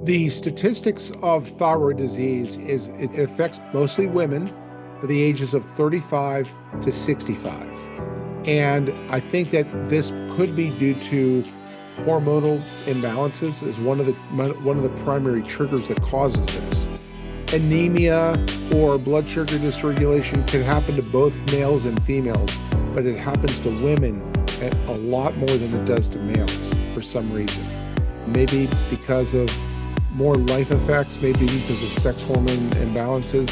The statistics of thyroid disease is it affects mostly women at the ages of 35 to 65. And I think that this could be due to hormonal imbalances is one of the primary triggers that causes this. Anemia or blood sugar dysregulation can happen to both males and females, but it happens to women a lot more than it does to males for some reason. Maybe because of more life effects, maybe because of sex hormone imbalances.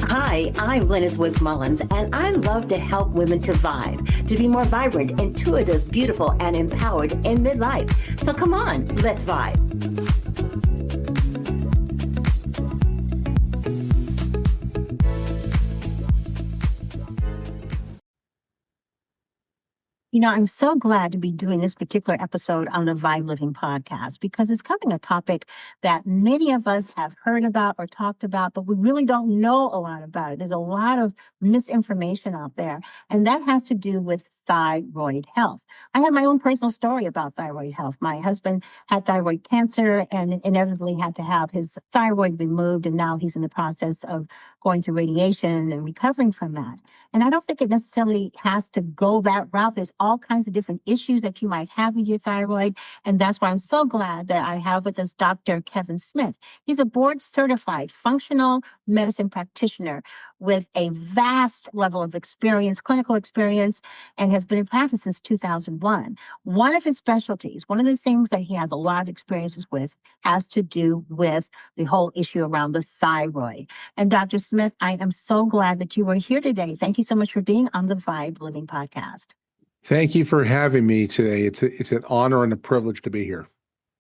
Hi, I'm Glennis Woods Mullins, and I love to help women to vibe, to be more vibrant, intuitive, beautiful, and empowered in midlife. So come on, let's vibe. I'm so glad to be doing this particular episode on the V.I.B.E. Living podcast because it's covering a topic that many of us have heard about or talked about, but we really don't know a lot about it. There's a lot of misinformation out there, and that has to do with thyroid health. I have my own personal story about thyroid health. My husband had thyroid cancer and inevitably had to have his thyroid removed, and now he's in the process of going through radiation and recovering from that. And I don't think it necessarily has to go that route. There's all kinds of different issues that you might have with your thyroid. And that's why I'm so glad that I have with us Dr. Kevin Smith. He's a board certified functional medicine practitioner with a vast level of experience, clinical experience, and has been in practice since 2001. One of his specialties, one of the things that he has a lot of experiences with, has to do with the whole issue around the thyroid. And Dr. Smith, I am so glad that you were here today. Thank you so much for being on the V.I.B.E. Living podcast. Thank you for having me today. It's an honor and a privilege to be here.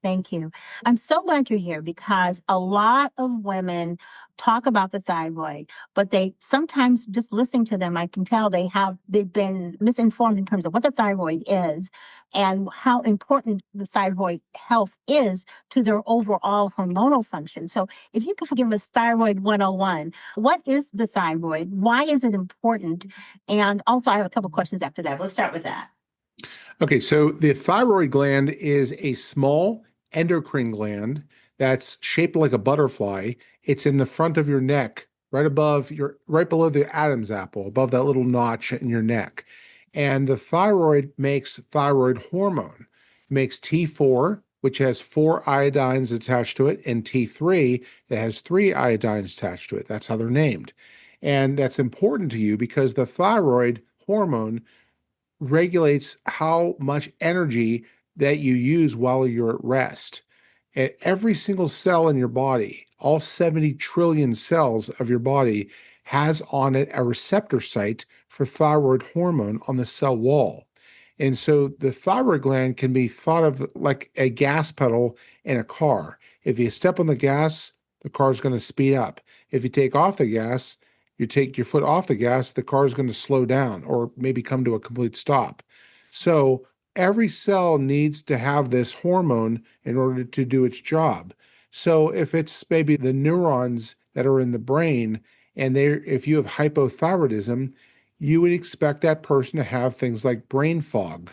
Thank you. I'm so glad you're here because a lot of women talk about the thyroid, but they sometimes, just listening to them, I can tell they've been misinformed in terms of what the thyroid is and how important the thyroid health is to their overall hormonal function. So if you could give us thyroid 101, what is the thyroid? Why is it important? And also I have a couple questions after that. Let's start with that. Okay, so the thyroid gland is a small endocrine gland that's shaped like a butterfly. It's in the front of your neck, right below the Adam's apple, above that little notch in your neck. And the thyroid makes thyroid hormone. It makes T4, which has 4 iodines attached to it, and T3 that has 3 iodines attached to it. That's how they're named. And that's important to you because the thyroid hormone regulates how much energy that you use while you're at rest. And every single cell in your body, all 70 trillion cells of your body, has on it a receptor site for thyroid hormone on the cell wall. And so the thyroid gland can be thought of like a gas pedal in a car. If you step on the gas, the car is going to speed up. If you take off the gas, you take your foot off the gas, the car is going to slow down or maybe come to a complete stop. So every cell needs to have this hormone in order to do its job. So if it's maybe the neurons that are in the brain, and if you have hypothyroidism, you would expect that person to have things like brain fog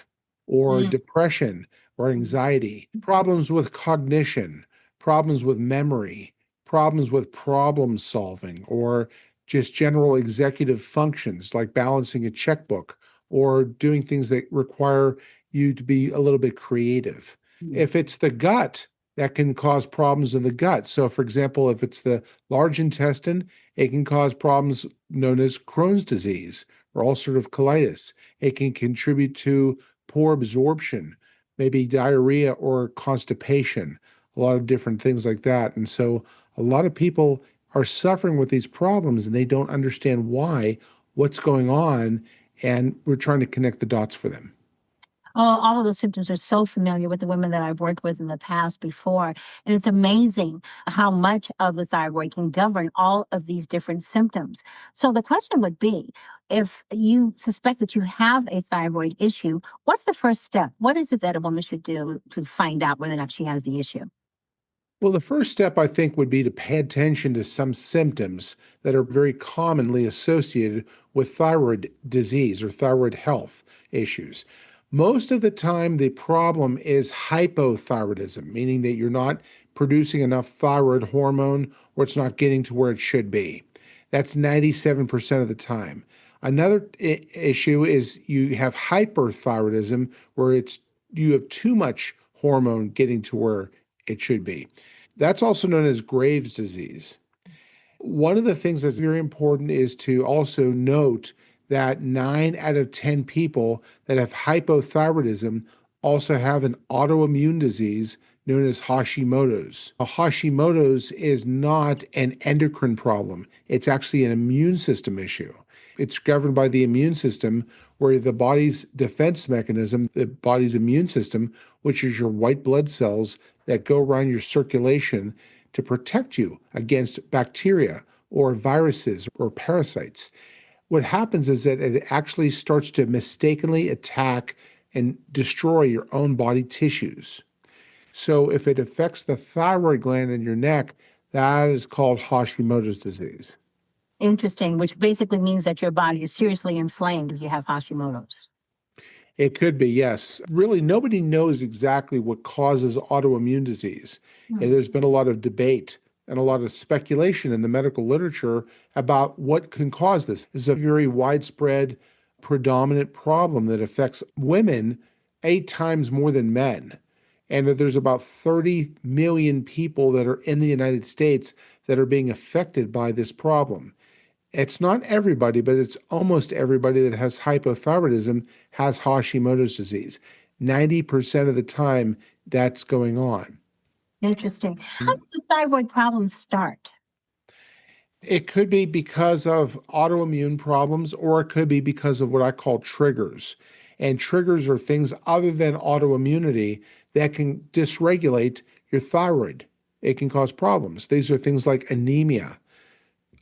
or depression or anxiety, problems with cognition, problems with memory, problems with problem solving, or just general executive functions like balancing a checkbook or doing things that require you to be a little bit creative. If it's the gut, that can cause problems in the gut. So, for example, if it's the large intestine, it can cause problems known as Crohn's disease or ulcerative colitis. It can contribute to poor absorption, maybe diarrhea or constipation, a lot of different things like that. And so a lot of people are suffering with these problems and they don't understand what's going on, and we're trying to connect the dots for them. Oh, all of those symptoms are so familiar with the women that I've worked with in the past before. And it's amazing how much of the thyroid can govern all of these different symptoms. So the question would be, if you suspect that you have a thyroid issue, what's the first step? What is it that a woman should do to find out whether or not she has the issue? Well, the first step I think would be to pay attention to some symptoms that are very commonly associated with thyroid disease or thyroid health issues. Most of the time, the problem is hypothyroidism, meaning that you're not producing enough thyroid hormone or it's not getting to where it should be. That's 97% of the time. Another issue is you have hyperthyroidism, where you have too much hormone getting to where it should be. That's also known as Graves' disease. One of the things that's very important is to also note that 9 out of 10 people that have hypothyroidism also have an autoimmune disease known as Hashimoto's. Hashimoto's is not an endocrine problem, it's actually an immune system issue. It's governed by the immune system, where the body's defense mechanism, the body's immune system, which is your white blood cells that go around your circulation to protect you against bacteria or viruses or parasites. What happens is that it actually starts to mistakenly attack and destroy your own body tissues. So if it affects the thyroid gland in your neck, that is called Hashimoto's disease. Interesting, which basically means that your body is seriously inflamed if you have Hashimoto's. It could be, yes. Really, nobody knows exactly what causes autoimmune disease. And there's been a lot of debate and a lot of speculation in the medical literature about what can cause this. This is a very widespread, predominant problem that affects women 8 times more than men. And that there's about 30 million people that are in the United States that are being affected by this problem. It's not everybody, but it's almost everybody that has hypothyroidism has Hashimoto's disease. 90% of the time, that's going on. Interesting. How do thyroid problems start? It could be because of autoimmune problems, or it could be because of what I call triggers. And triggers are things other than autoimmunity that can dysregulate your thyroid. It can cause problems. These are things like anemia,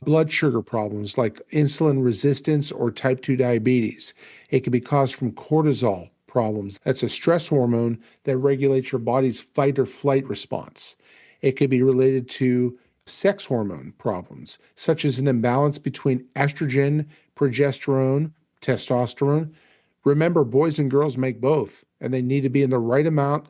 blood sugar problems like insulin resistance or type 2 diabetes. It can be caused from cortisol problems. That's a stress hormone that regulates your body's fight or flight response. It could be related to sex hormone problems, such as an imbalance between estrogen, progesterone, testosterone. Remember, boys and girls make both, and they need to be in the right amount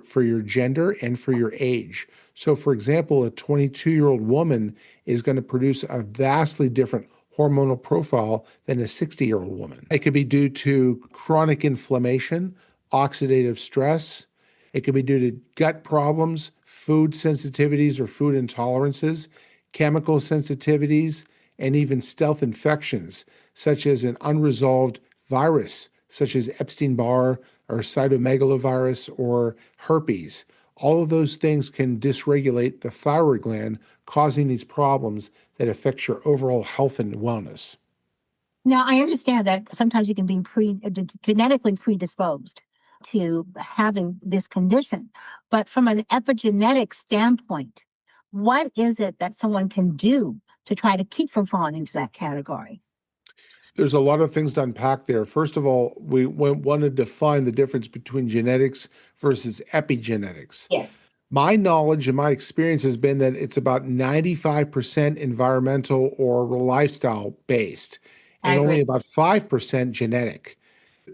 for your gender and for your age. So, for example, a 22-year-old woman is going to produce a vastly different hormonal profile than a 60-year-old woman. It could be due to chronic inflammation, oxidative stress. It could be due to gut problems, food sensitivities or food intolerances, chemical sensitivities, and even stealth infections, such as an unresolved virus, such as Epstein Barr or cytomegalovirus or herpes. All of those things can dysregulate the thyroid gland, causing these problems that affect your overall health and wellness. Now, I understand that sometimes you can be genetically predisposed to having this condition, but from an epigenetic standpoint, what is it that someone can do to try to keep from falling into that category? There's a lot of things to unpack there. First of all, we want to define the difference between genetics versus epigenetics. Yeah. My knowledge and my experience has been that it's about 95% environmental or lifestyle based, I and only agree. about 5% genetic.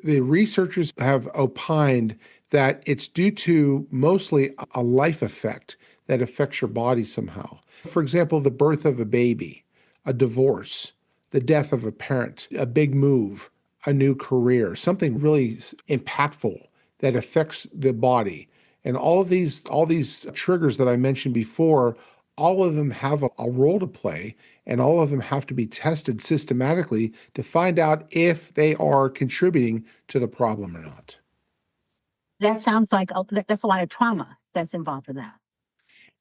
The researchers have opined that it's due to mostly a life effect that affects your body somehow. For example, the birth of a baby, a divorce, the death of a parent, a big move, a new career, something really impactful that affects the body. And all these triggers that I mentioned before, all of them have a role to play, and all of them have to be tested systematically to find out if they are contributing to the problem or not. That sounds like that's a lot of trauma that's involved in that.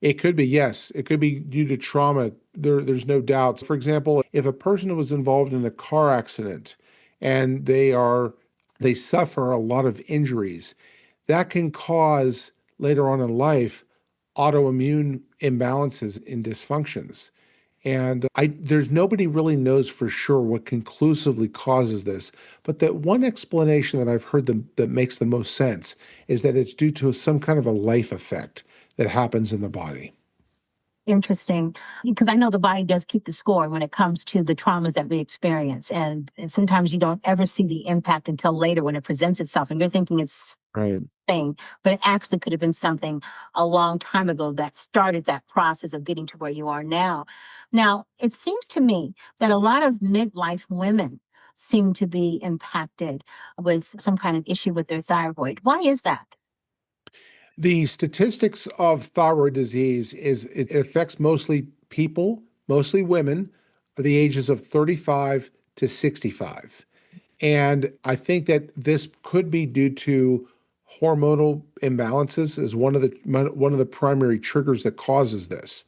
It could be, yes. It could be due to trauma. There's no doubt. For example, if a person was involved in a car accident and they suffer a lot of injuries, that can cause later on in life autoimmune imbalances and dysfunctions. And there's nobody really knows for sure what conclusively causes this. But that one explanation that I've heard that makes the most sense is that it's due to some kind of a life effect that happens in the body. Interesting, because I know the body does keep the score when it comes to the traumas that we experience. And sometimes you don't ever see the impact until later when it presents itself. And you're thinking it's Right. thing, but it actually could have been something a long time ago that started that process of getting to where you are now. Now, it seems to me that a lot of midlife women seem to be impacted with some kind of issue with their thyroid. Why is that? The statistics of thyroid disease is it affects mostly people, mostly women, the ages of 35 to 65. And I think that this could be due to hormonal imbalances is one of the primary triggers that causes this.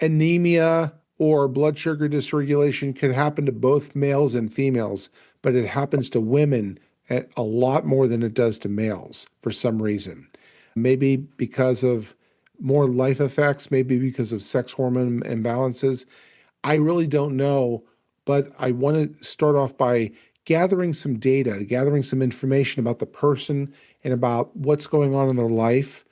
Anemia or blood sugar dysregulation can happen to both males and females, but it happens to women at a lot more than it does to males for some reason. Maybe because of more life effects, maybe because of sex hormone imbalances. I really don't know, but I want to start off by gathering some data, gathering some information about the person and about what's going on in their life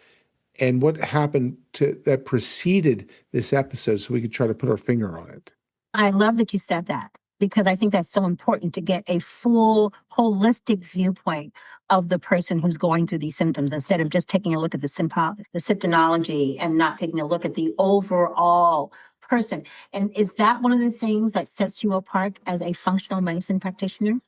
and what happened to that preceded this episode so we could try to put our finger on it. I love that you said that because I think that's so important to get a full, holistic viewpoint of the person who's going through these symptoms instead of just taking a look at the symptomology and not taking a look at the overall person. And is that one of the things that sets you apart as a functional medicine practitioner?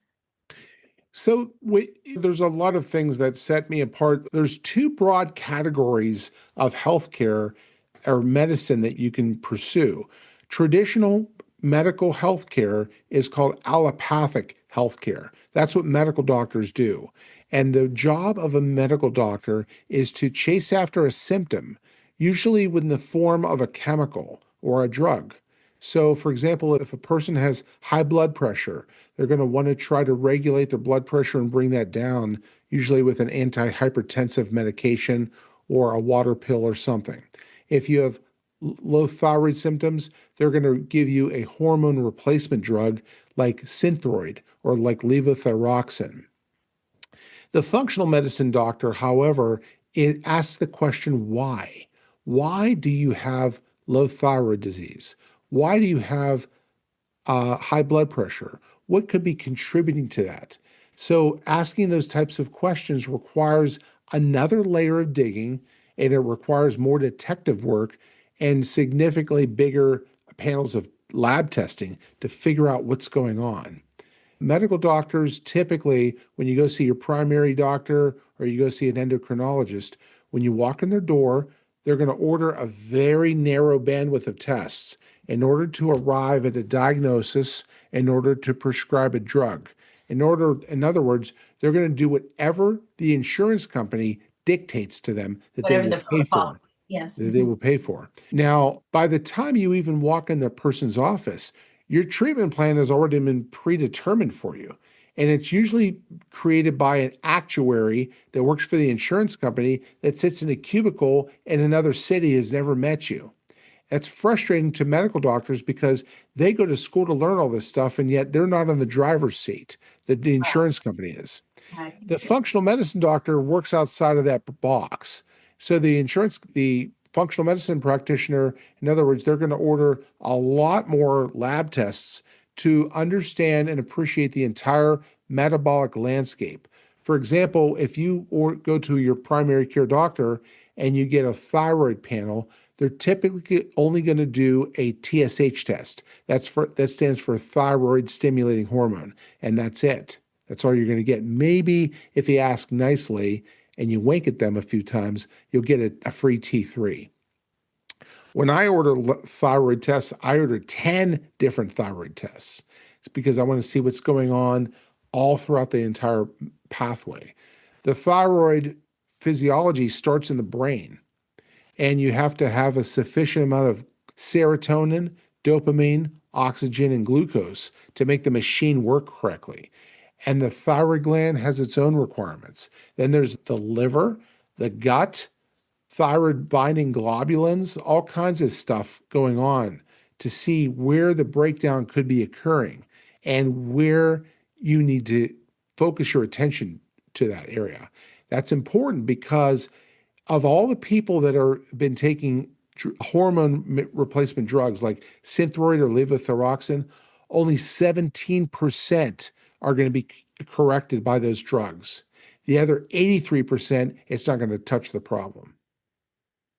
There's a lot of things that set me apart. There's two broad categories of healthcare or medicine that you can pursue. Traditional medical healthcare is called allopathic healthcare. That's what medical doctors do. And the job of a medical doctor is to chase after a symptom, usually in the form of a chemical or a drug. So, for example, if a person has high blood pressure, they're going to want to try to regulate their blood pressure and bring that down, usually with an antihypertensive medication or a water pill or something. If you have low thyroid symptoms, they're going to give you a hormone replacement drug like Synthroid or like levothyroxine. The functional medicine doctor, however, it asks the question why? Why do you have low thyroid disease? Why do you have high blood pressure? What could be contributing to that? So, asking those types of questions requires another layer of digging and it requires more detective work and significantly bigger panels of lab testing to figure out what's going on. Medical doctors typically, when you go see your primary doctor or you go see an endocrinologist, when you walk in their door, they're going to order a very narrow bandwidth of tests in order to arrive at a diagnosis, in order to prescribe a drug. In other words, they're going to do whatever the insurance company dictates to them that they Whatever will the pay protocol for is. Yes. that they will pay for. Now, by the time you even walk in the person's office, your treatment plan has already been predetermined for you. And it's usually created by an actuary that works for the insurance company that sits in a cubicle in another city, has never met you. That's frustrating to medical doctors because they go to school to learn all this stuff, and yet they're not in the driver's seat that the insurance company is. Right. The functional medicine doctor works outside of that box. So the functional medicine practitioner, in other words, they're going to order a lot more lab tests to understand and appreciate the entire metabolic landscape. For example, if you go to your primary care doctor and you get a thyroid panel, they're typically only going to do a TSH test. That stands for thyroid stimulating hormone, and that's it. That's all you're going to get. Maybe if you ask nicely and you wink at them a few times, you'll get a free T3. When I order thyroid tests, I order 10 different thyroid tests. It's because I want to see what's going on all throughout the entire pathway. The thyroid physiology starts in the brain, and you have to have a sufficient amount of serotonin, dopamine, oxygen, and glucose to make the machine work correctly. And the thyroid gland has its own requirements. Then there's the liver, the gut, thyroid binding globulins, all kinds of stuff going on to see where the breakdown could be occurring and where you need to focus your attention to that area. That's important because Of all the people that are been taking hormone replacement drugs like Synthroid or levothyroxine, only 17% are going to be corrected by those drugs. The other 83%, it's not going to touch the problem.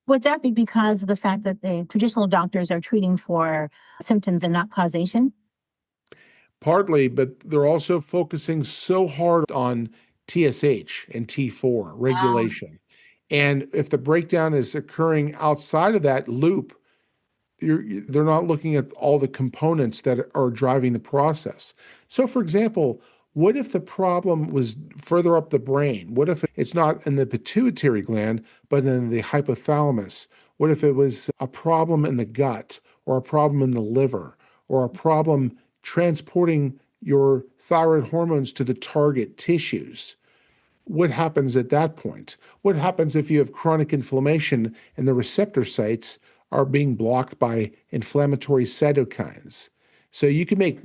Would that be because of the fact that the traditional doctors are treating for symptoms and not causation? Partly, but they're also focusing so hard on TSH and T4 regulation. And if the breakdown is occurring outside of that loop, they're not looking at all the components that are driving the process. So, for example, what if the problem was further up the brain? What if it's not in the pituitary gland, but in the hypothalamus? What if it was a problem in the gut, or a problem in the liver, or a problem transporting your thyroid hormones to the target tissues? What happens at that point? What happens if you have chronic inflammation and the receptor sites are being blocked by inflammatory cytokines? So you can make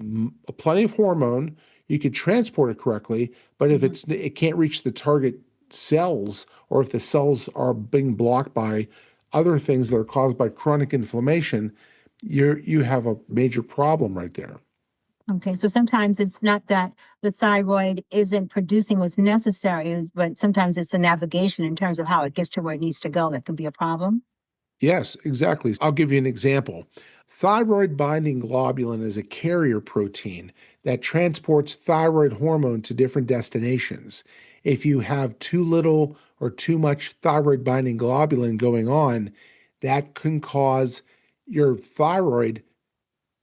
plenty of hormone, you could transport it correctly, but if it can't reach the target cells, or if the cells are being blocked by other things that are caused by chronic inflammation, you have a major problem right there. Okay, so sometimes it's not that the thyroid isn't producing what's necessary, but sometimes it's the navigation in terms of how it gets to where it needs to go that can be a problem. Yes, exactly. I'll give you an example. Thyroid binding globulin is a carrier protein that transports thyroid hormone to different destinations. If you have too little or too much thyroid binding globulin going on, that can cause your thyroid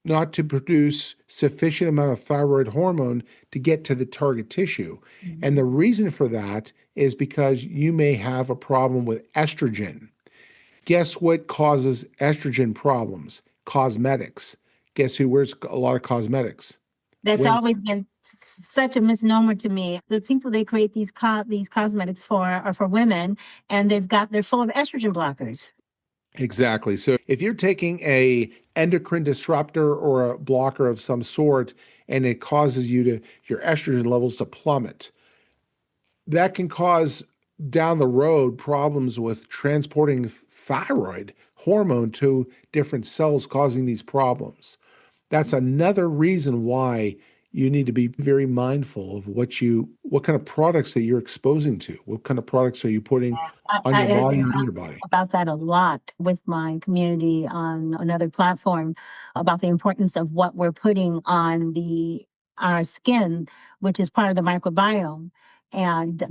not to produce sufficient amount of thyroid hormone to get to the target tissue. And the reason for that is because you may have a problem with estrogen. Guess what causes estrogen problems? Cosmetics. Guess who wears a lot of cosmetics? That's Women. always been such a misnomer to me. The people they create these cosmetics for are for women, and they're full of estrogen blockers. Exactly. So if you're taking a endocrine disruptor or a blocker of some sort and it causes your estrogen levels to plummet, that can cause down the road problems with transporting thyroid hormone to different cells, causing these problems. That's another reason why you need to be very mindful of what kind of products that you're exposing to. What kind of products are you putting on your I've body been or in your talking body? about that a lot with my community on another platform about the importance of what we're putting on our skin, which is part of the microbiome. And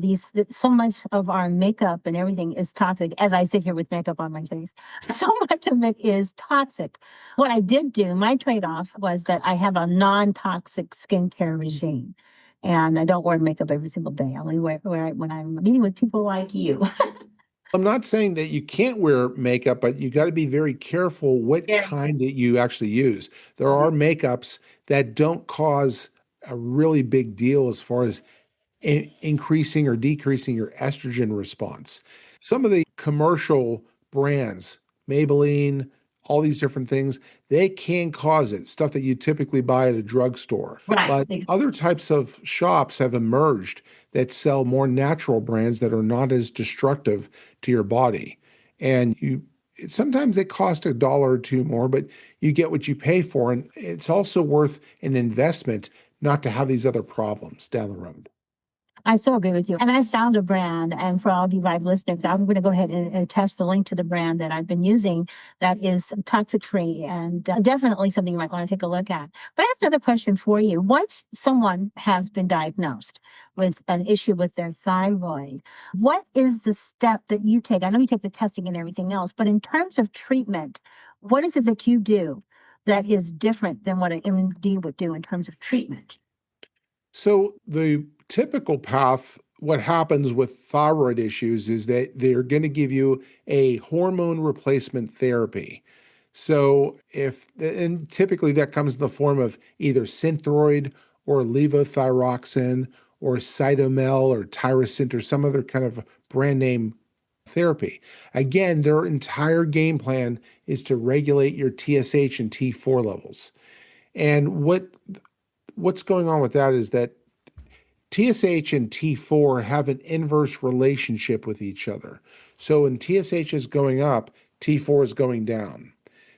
so much of our makeup and everything is toxic. As I sit here with makeup on my face, so much of it is toxic. What I did do, my trade-off was that I have a non-toxic skincare regime. And I don't wear makeup every single day. I only wear it when I'm meeting with people like you. I'm not saying that you can't wear makeup, but you got to be very careful what Yeah. kind that you actually use. There are makeups that don't cause a really big deal as far as increasing or decreasing your estrogen response. Some of the commercial brands, Maybelline, all these different things, they can cause it, stuff that you typically buy at a drugstore. Right. But other types of shops have emerged that sell more natural brands that are not as destructive to your body. And sometimes they cost $1 or two more, but you get what you pay for. And it's also worth an investment not to have these other problems down the road. I so agree with you. And I found a brand, and for all of you V.I.B.E listeners, I'm going to go ahead and attach the link to the brand that I've been using that is toxic free and definitely something you might want to take a look at. But I have another question for you. Once someone has been diagnosed with an issue with their thyroid, what is the step that you take? I know you take the testing and everything else, but in terms of treatment, what is it that you do that is different than what an MD would do in terms of treatment? So the typical path, what happens with thyroid issues is that they're going to give you a hormone replacement therapy. And typically that comes in the form of either Synthroid or levothyroxine or Cytomel or Tyrosint or some other kind of brand name therapy. Again, their entire game plan is to regulate your TSH and T4 levels. And what's going on with that is that TSH and T4 have an inverse relationship with each other. So when TSH is going up, T4 is going down.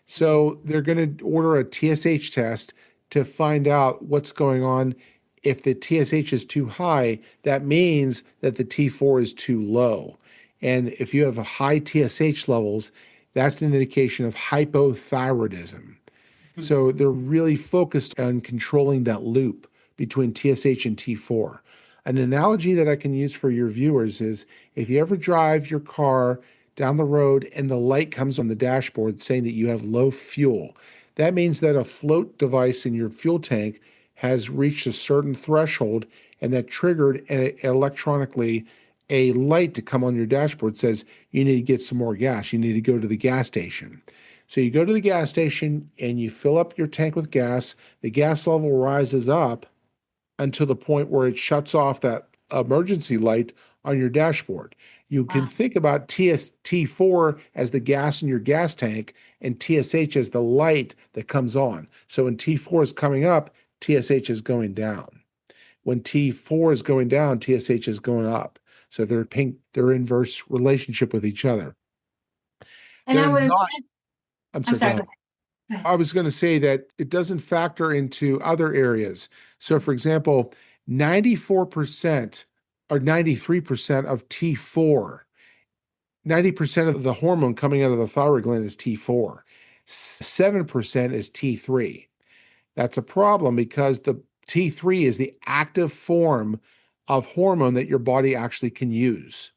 So they're going to order a TSH test to find out what's going on. If the TSH is too high, that means that the T4 is too low. And if you have high TSH levels, that's an indication of hypothyroidism. So they're really focused on controlling that loop between TSH and T4. An analogy that I can use for your viewers is if you ever drive your car down the road and the light comes on the dashboard saying that you have low fuel, that means that a float device in your fuel tank has reached a certain threshold and that triggered electronically a light to come on your dashboard says you need to get some more gas. You need to go to the gas station. So you go to the gas station and you fill up your tank with gas. The gas level rises up until the point where it shuts off that emergency light on your dashboard. You can Wow. think about T4 as the gas in your gas tank and TSH as the light that comes on. So when T4 is coming up, TSH is going down. When T4 is going down, TSH is going up. So they're inverse relationship with each other. And I They're would not, imagine, I'm I'm sorry, go sorry, go ahead. ahead. Go ahead. I was going to say that it doesn't factor into other areas. So, for example, 94% or 93% of T4, 90% of the hormone coming out of the thyroid gland is T4, 7% is T3. That's a problem because the T3 is the active form of hormone that your body actually can use.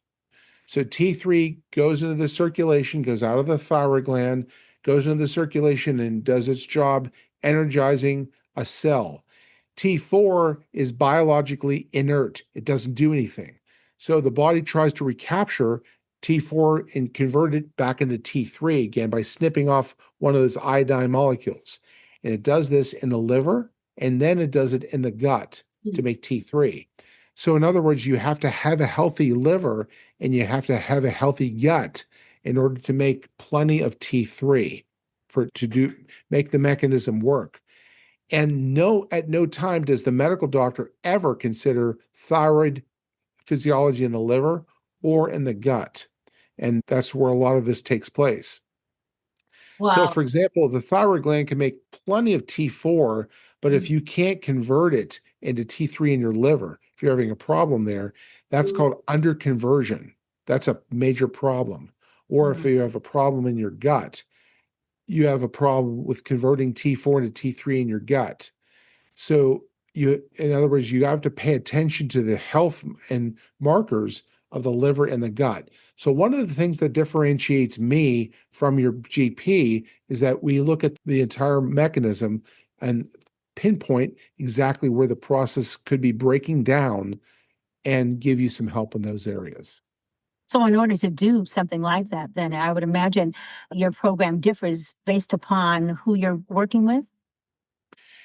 So T3 goes into the circulation, goes out of the thyroid gland, goes into the circulation and does its job energizing a cell. T4 is biologically inert. It doesn't do anything. So the body tries to recapture T4 and convert it back into T3 again by snipping off one of those iodine molecules. And it does this in the liver, and then it does it in the gut to make T3. So in other words, you have to have a healthy liver and you have to have a healthy gut in order to make plenty of T3 for to do make the mechanism work. And at no time does the medical doctor ever consider thyroid physiology in the liver or in the gut. And that's where a lot of this takes place. So, Wow. for example, the thyroid gland can make plenty of T4, but if you can't convert it into T3 in your liver, if you're having a problem there, that's called underconversion. That's a major problem. Or if you have a problem in your gut, you have a problem with converting T4 into T3 in your gut. So in other words, you have to pay attention to the health and markers of the liver and the gut. So one of the things that differentiates me from your GP is that we look at the entire mechanism and pinpoint exactly where the process could be breaking down and give you some help in those areas. So in order to do something like that, then I would imagine your program differs based upon who you're working with.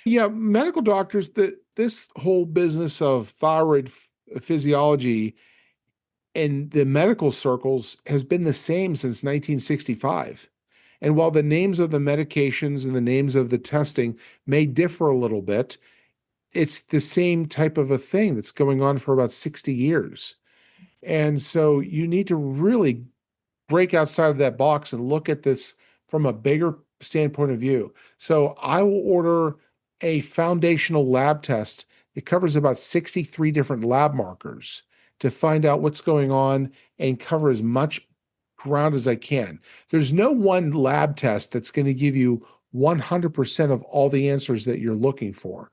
Yeah, medical doctors, this whole business of thyroid physiology in the medical circles has been the same since 1965. And while the names of the medications and the names of the testing may differ a little bit, it's the same type of a thing that's going on for about 60 years. And so you need to really break outside of that box and look at this from a bigger standpoint of view. So I will order a foundational lab test. It covers about 63 different lab markers to find out what's going on and cover as much ground as I can. There's no one lab test that's going to give you 100% of all the answers that you're looking for.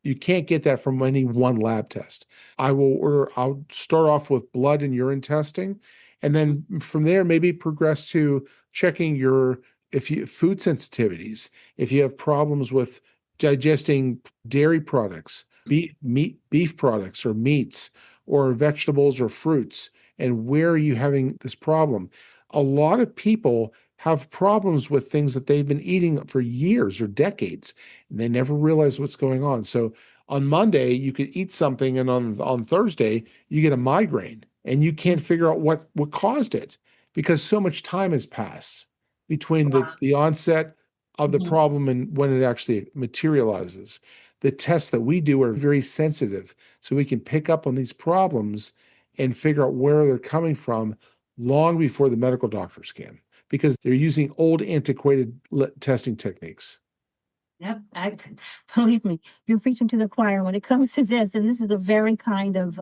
You can't get that from any one lab test. I'll start off with blood and urine testing, and then from there, maybe progress to checking your if you food sensitivities, if you have problems with digesting dairy products, beef products or meats or vegetables or fruits, and where are you having this problem? A lot of people have problems with things that they've been eating for years or decades, and they never realize what's going on. So on Monday, you could eat something, and on Thursday, you get a migraine, and you can't figure out what caused it because so much time has passed between the onset of the Mhm. problem and when it actually materializes. the tests that we do are very sensitive. So we can pick up on these problems and figure out where they're coming from long before the medical doctors can, because they're using old, antiquated testing techniques. Yep, believe me, you're preaching to the choir when it comes to this. And this is the very kind of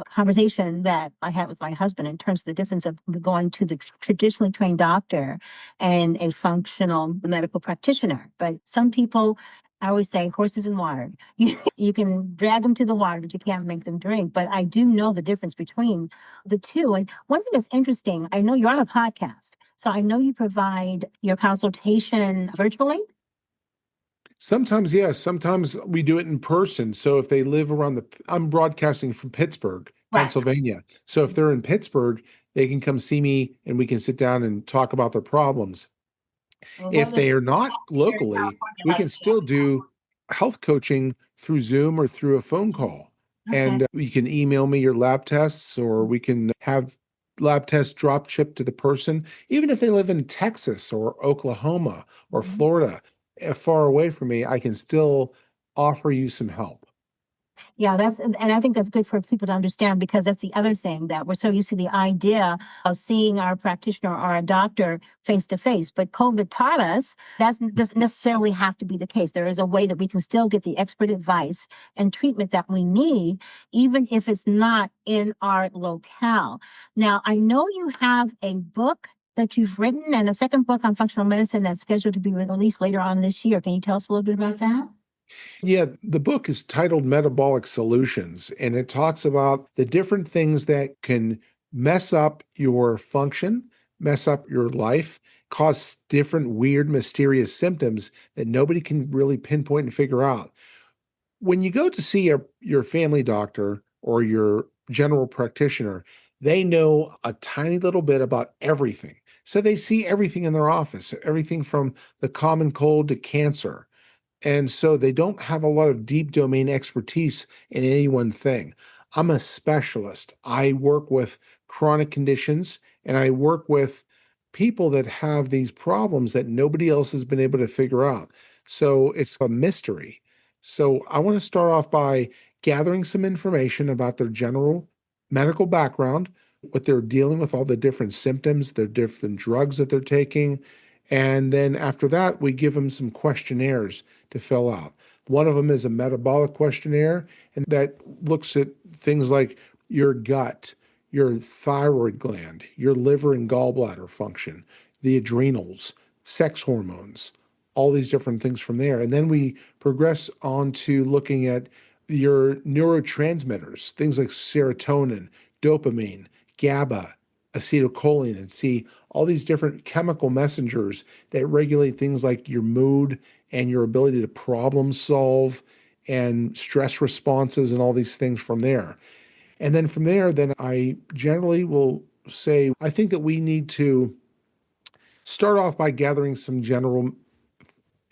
conversation that I had with my husband in terms of the difference of going to the traditionally trained doctor and a functional medical practitioner. But some people, I always say, horses and water. You can drag them to the water, but you can't make them drink. But I do know the difference between the two. And one thing that's interesting, I know you're on a podcast, so I know you provide your consultation virtually. Sometimes, yes. Sometimes we do it in person. So if they live I'm broadcasting from Pittsburgh, Right. Pennsylvania. So if they're in Pittsburgh, they can come see me and we can sit down and talk about their problems. Well, If they are not here in locally, California, we like can still do health coaching through Zoom or through a phone call. okay. And you can email me your lab tests, or we can have lab tests drop shipped to the person, even if they live in Texas or Oklahoma or Mhm. Florida, far away from me, I can still offer you some help. Yeah, and I think that's good for people to understand because that's the other thing that we're so used to the idea of seeing our practitioner or a doctor face to face. But COVID taught us that doesn't necessarily have to be the case. There is a way that we can still get the expert advice and treatment that we need, even if it's not in our locale. Now, I know you have a book that you've written and a second book on functional medicine that's scheduled to be released later on this year. Can you tell us a little bit about that? Yeah, the book is titled Metabolic Solutions, and it talks about the different things that can mess up your function, mess up your life, cause different weird, mysterious symptoms that nobody can really pinpoint and figure out. When you go to see your family doctor or your general practitioner, they know a tiny little bit about everything. So they see everything in their office, everything from the common cold to cancer. And so they don't have a lot of deep domain expertise in any one thing. I'm a specialist. I work with chronic conditions and I work with people that have these problems that nobody else has been able to figure out. So it's a mystery. So I want to start off by gathering some information about their general medical background, what they're dealing with, all the different symptoms, their different drugs that they're taking. And then after that, we give them some questionnaires to fill out. One of them is a metabolic questionnaire, and that looks at things like your gut, your thyroid gland, your liver and gallbladder function, the adrenals, sex hormones, all these different things from there. And then we progress on to looking at your neurotransmitters, things like serotonin, dopamine, GABA, acetylcholine, and see all these different chemical messengers that regulate things like your mood and your ability to problem solve and stress responses and all these things from there. And then from there, then I generally will say, I think that we need to start off by gathering some general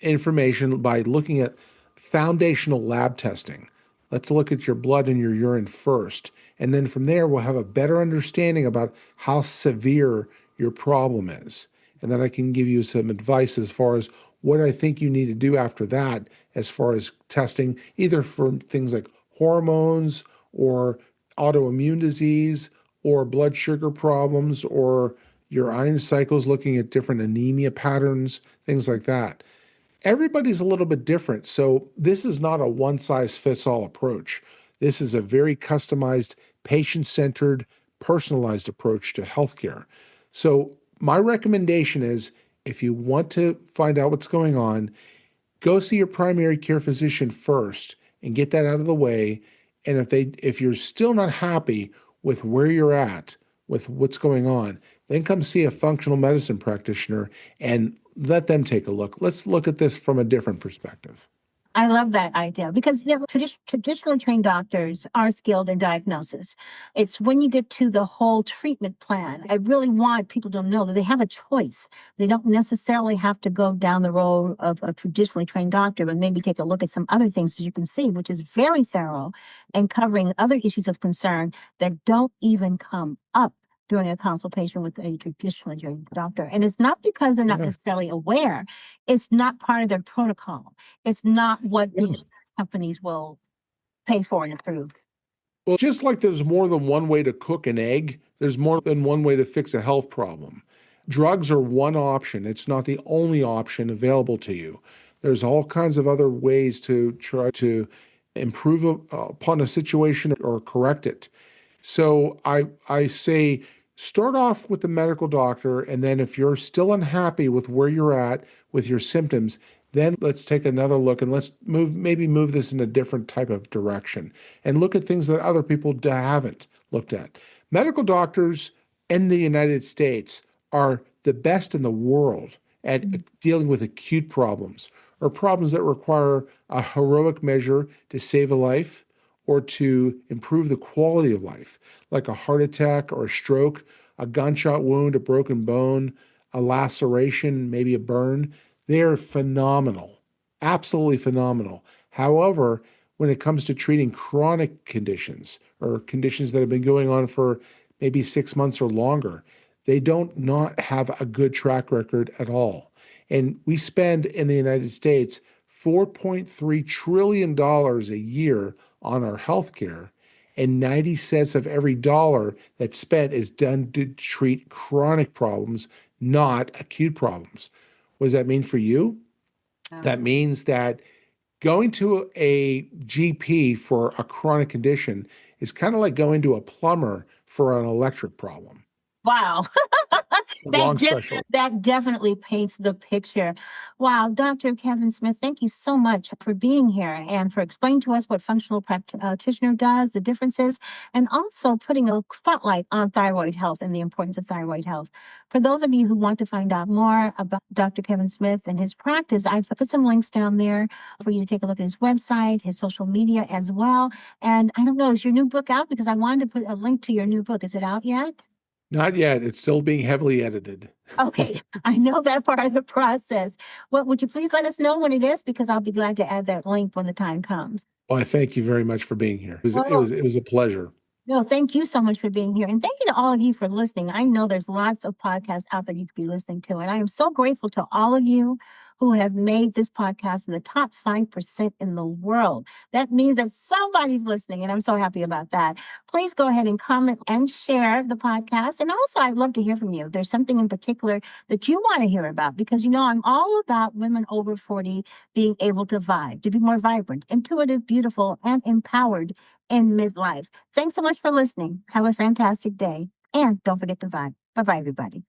information by looking at foundational lab testing. Let's look at your blood and your urine first. And then from there, we'll have a better understanding about how severe your problem is. And then I can give you some advice as far as what I think you need to do after that, as far as testing, either for things like hormones or autoimmune disease or blood sugar problems or your iron cycles, looking at different anemia patterns, things like that. Everybody's a little bit different. So this is not a one size fits all approach. This is a very customized, patient centered, personalized approach to healthcare. So my recommendation is if you want to find out what's going on, go see your primary care physician first and get that out of the way. And if you're still not happy with where you're at, with what's going on, then come see a functional medicine practitioner and let them take a look. Let's look at this from a different perspective. I love that idea because traditionally trained doctors are skilled in diagnosis. It's when you get to the whole treatment plan, I really want people to know that they have a choice. They don't necessarily have to go down the road of a traditionally trained doctor, but maybe take a look at some other things that you can see, which is very thorough and covering other issues of concern that don't even come up during a consultation with a traditionally trained doctor. And it's not because they're not Yeah. necessarily aware, it's not part of their protocol. It's not what the Yeah. insurance companies will pay for and approve. Well, just like there's more than one way to cook an egg, there's more than one way to fix a health problem. Drugs are one option. It's not the only option available to you. There's all kinds of other ways to try to improve upon a situation or correct it. So I say start off with the medical doctor, and then if you're still unhappy with where you're at with your symptoms, then let's take another look and let's move this in a different type of direction and look at things that other people haven't looked at. Medical doctors in the United States are the best in the world at dealing with acute problems or problems that require a heroic measure to save a life or to improve the quality of life, like a heart attack or a stroke, a gunshot wound, a broken bone, a laceration, maybe a burn. They're phenomenal, absolutely phenomenal. However, when it comes to treating chronic conditions or conditions that have been going on for maybe 6 months or longer, they don't not have a good track record at all. And we spend in the United States $4.3 trillion a year on our healthcare, and 90 cents of every dollar that's spent is done to treat chronic problems, not acute problems. What does that mean for you? That means that going to a GP for a chronic condition is kind of like going to a plumber for an electric problem. Wow. Wrong special. That definitely paints the picture. Wow, Dr. Kevin Smith, thank you so much for being here and for explaining to us what functional practitioner does, the differences, and also putting a spotlight on thyroid health and the importance of thyroid health. For those of you who want to find out more about Dr. Kevin Smith and his practice, I've put some links down there for you to take a look at his website, his social media as well. And I don't know, is your new book out? Because I wanted to put a link to your new book. Is it out yet? Not yet. It's still being heavily edited. Okay, I know that part of the process. Well, would you please let us know when it is? Because I'll be glad to add that link when the time comes. Well, I thank you very much for being here. Oh, It was a pleasure. no, thank you so much for being here. And thank you to all of you for listening. I know there's lots of podcasts out there you could be listening to. And I am so grateful to all of you who have made this podcast in the top 5% in the world. That means that somebody's listening, and I'm so happy about that. Please go ahead and comment and share the podcast. And also, I'd love to hear from you. If there's something in particular that you want to hear about, because I'm all about women over 40 being able to vibe, to be more vibrant, intuitive, beautiful, and empowered in midlife. Thanks so much for listening. Have a fantastic day. And don't forget to vibe. Bye-bye, everybody.